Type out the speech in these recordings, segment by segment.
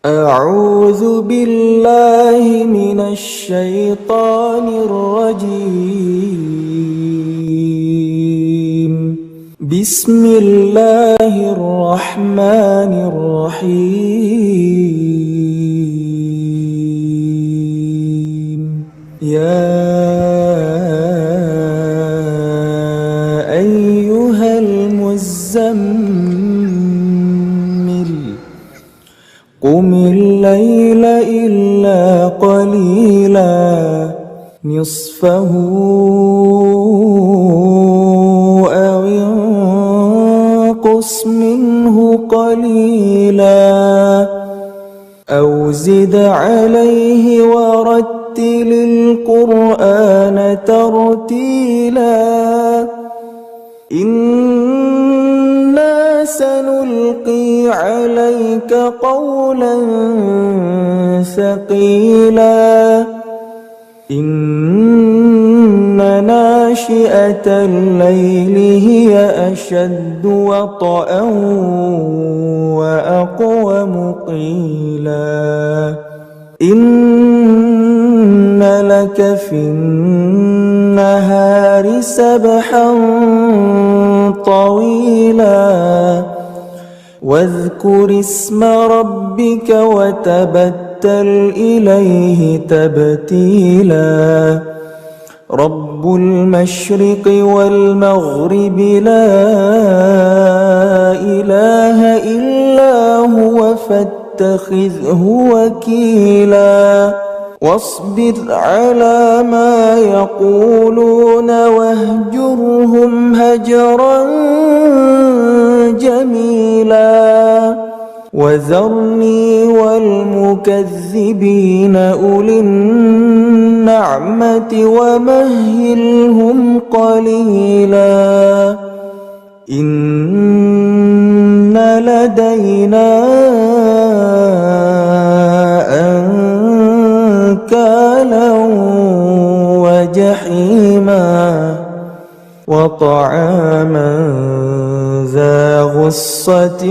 أعوذ بالله من الشيطان الرجيم. بسم الله الرحمن الرحيم. يا أيها المزمل قم الليل إلا قليلا نصفه أو انقص منه قليلا أو زد عليه ورتل القرآن ترتيلا إنا سنلقي عليك قولا ثقيلا إن ناشئة الليل هي أشد وطئا وأقوم قيلا إن لك في النهار سبحا طويلا واذكر اسم ربك وتبتل إليه تبتيلا رب المشرق والمغرب لا إله إلا هو فاتخذه وكيلا واصبر على ما يقولون واهجرهم هجرا جميلا وذرني والمكذبين أولي النعمة ومهلهم قليلا إن لدينا أنكالا وجحيما وطعاما ذا غصة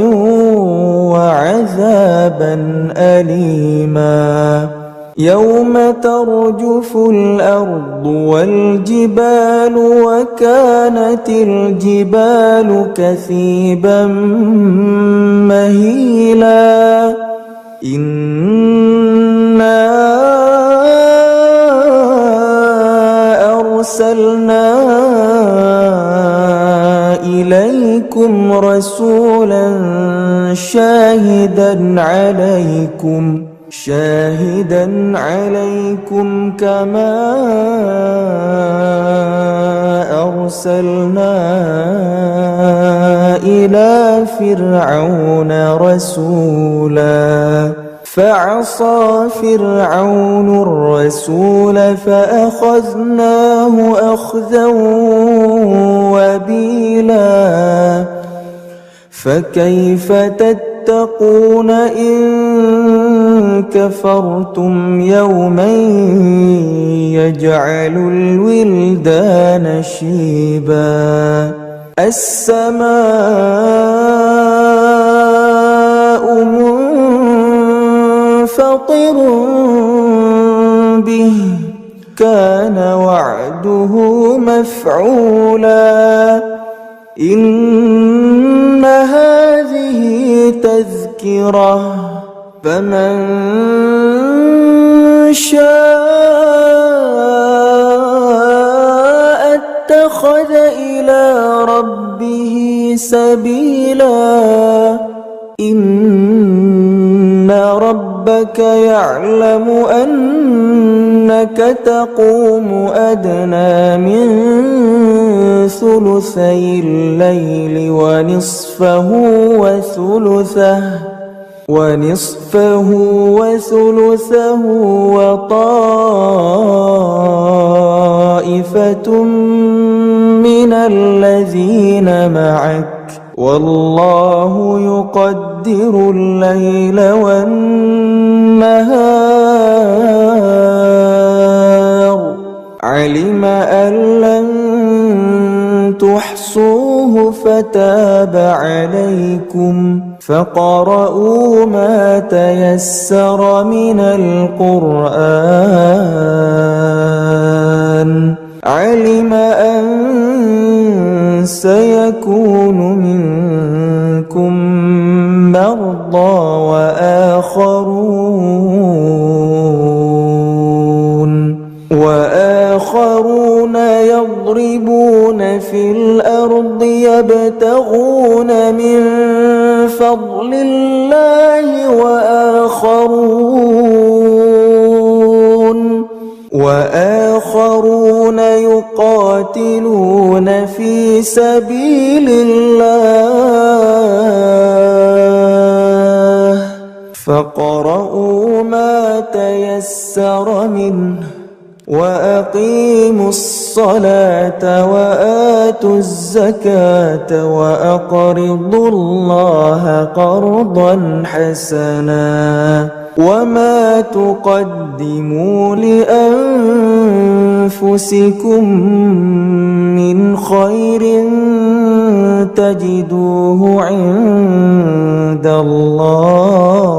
وعذابا أليما يوم ترجف الأرض والجبال وكانت الجبال كثيبا مهيلا إنا أرسلنا إليكم رسولا شاهدا عليكم كما أرسلنا إلى فرعون رسولا فعصى فرعون الرسول فأخذناه أخذا وبيلا فكيف تتقون إن كفرتم يوما يجعل الولدان شيبا السماء منفطر به كان وعده مفعولا إن هذه تذكرة فمن شاء اتخذ إلى ربه سبيلا إن ربك يعلم أنك تقوم أدنى من ثلثي الليل ونصفه وثلثه وطائفة من الذين معك والله يقدر الليل والنهار علم أن لن تحصوه فتاب عليكم فاقرؤوا ما تيسر من القرآن. علم أن سيكون منكم مرضى وآخرون يضربون في الأرض يبتغون من فضل الله وآخرون يقاتلون في سبيل الله فاقرؤوا ما تيسر منه وأقيموا الصلاة وآتوا الزكاة وأقرضوا الله قرضا حسنا وما تقدموا لأنفسكم من خير تجدوه عند الله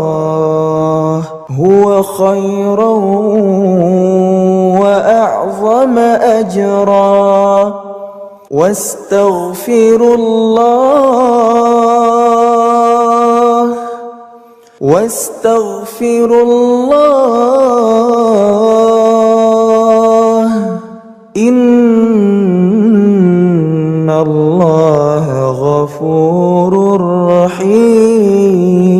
هو خيرا وأعظم أجرا واستغفروا الله إن الله غفور رحيم.